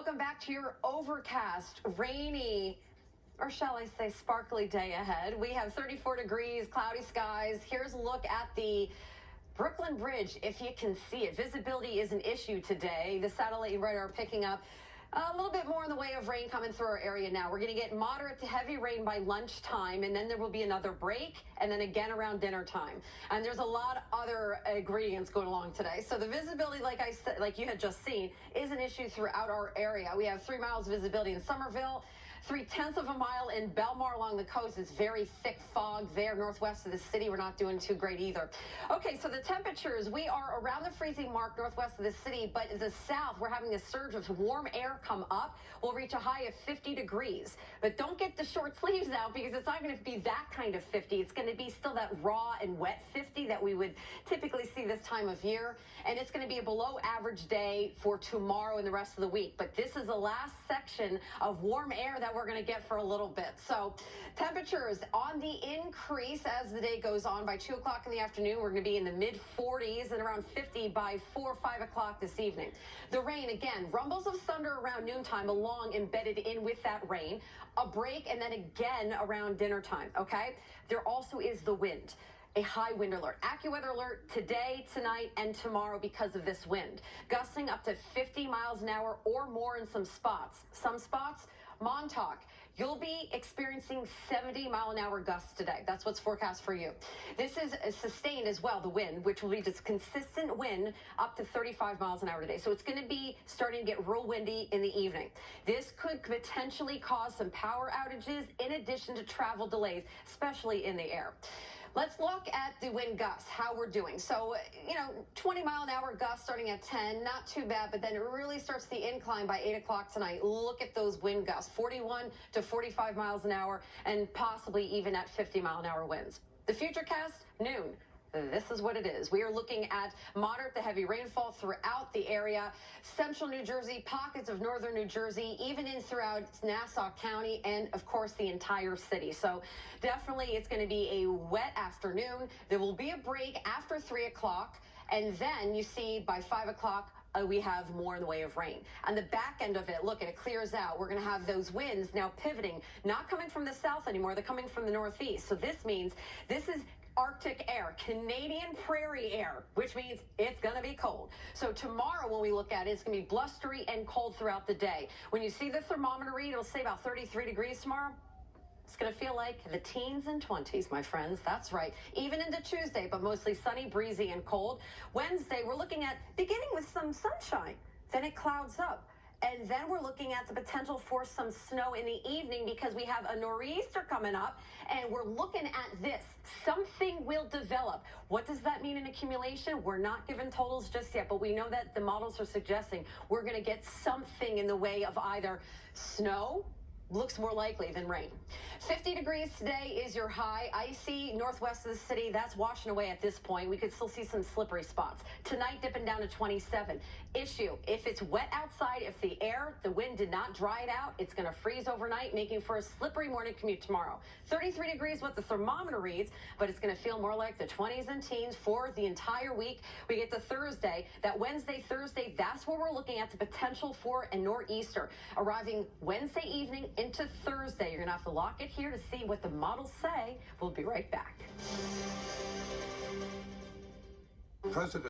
welcome back to your overcast, rainy, or shall I say sparkly day ahead. We have 34 degrees, cloudy skies. Here's a look at the Brooklyn Bridge, if you can see it. Visibility is an issue today. The satellite radar picking up a little bit more in the way of rain coming through our area now. We're going to get moderate to heavy rain by lunchtime, and then there will be another break, and then again around dinner time. And there's a lot of other ingredients going along today. So the visibility, like I said, like you had just seen, is an issue throughout our area. We have 3 miles visibility in Somerville, 0.3 of a mile in Belmar along the coast. It's very thick fog there northwest of the city. We're not doing too great either. Okay, so the temperatures, we are around the freezing mark northwest of the city, but in the south, we're having a surge of warm air come up. We'll reach a high of 50 degrees. But don't get the short sleeves out because it's not going to be that kind of 50. It's going to be still that raw and wet 50 that we would typically see this time of year. And it's going to be a below average day for tomorrow and the rest of the week. But this is the last section of warm air that we're going to get for a little bit. So temperatures on the increase as the day goes on. By 2 o'clock in the afternoon, we're going to be in the mid 40s and around 50 by 4 or 5 o'clock this evening. The rain, again, rumbles of thunder around noontime along embedded in with that rain. A break and then again around dinner time. Okay. There also is the wind. A high wind alert. AccuWeather alert today, tonight, and tomorrow because of this wind. Gusting up to 50 miles an hour or more in some spots. Some spots, Montauk, you'll be experiencing 70-mile-an-hour gusts today. That's what's forecast for you. This is sustained as well, the wind, which will be this consistent wind up to 35 miles an hour today. So it's going to be starting to get real windy in the evening. This could potentially cause some power outages in addition to travel delays, especially in the air. Let's look at the wind gusts, how we're doing. So, 20-mile-an-hour gusts starting at 10, not too bad, but then it really starts the incline by 8 o'clock tonight. Look at those wind gusts, 41 to 45 miles an hour, and possibly even at 50-mile-an-hour winds. The Futurecast, noon. This is what it is. We are looking at moderate to heavy rainfall throughout the area. Central New Jersey, pockets of northern New Jersey, even in throughout Nassau County, and of course the entire city. So definitely it's going to be a wet afternoon. There will be a break after 3 o'clock. And then you see by 5 o'clock, we have more in the way of rain. On the back end of it, look, and it clears out. We're going to have those winds now pivoting, not coming from the south anymore. They're coming from the northeast. So this means this is Arctic air, Canadian prairie air, which means it's going to be cold. So tomorrow when we look at it, it's going to be blustery and cold throughout the day. When you see the thermometer read, it'll say about 33 degrees tomorrow. It's going to feel like the teens and 20s, my friends. That's right. Even into Tuesday, but mostly sunny, breezy, and cold. Wednesday, we're looking at beginning with some sunshine. Then it clouds up. And then we're looking at the potential for some snow in the evening because we have a nor'easter coming up, and we're looking at this. Something will develop. What does that mean in accumulation? We're not given totals just yet, but we know that the models are suggesting we're going to get something in the way of either snow, looks more likely than rain. 50 degrees today is your high. Icy northwest of the city. That's washing away at this point. We could still see some slippery spots. Tonight dipping down to 27. Issue, if it's wet outside, if the wind did not dry it out, it's going to freeze overnight, making for a slippery morning commute tomorrow. 33 degrees what the thermometer reads, but it's going to feel more like the 20s and teens for the entire week. We get to Thursday. That Wednesday, Thursday, that's where we're looking at the potential for a nor'easter arriving Wednesday evening into Thursday. You're going to have to lock it here to see what the models say. We'll be right back. President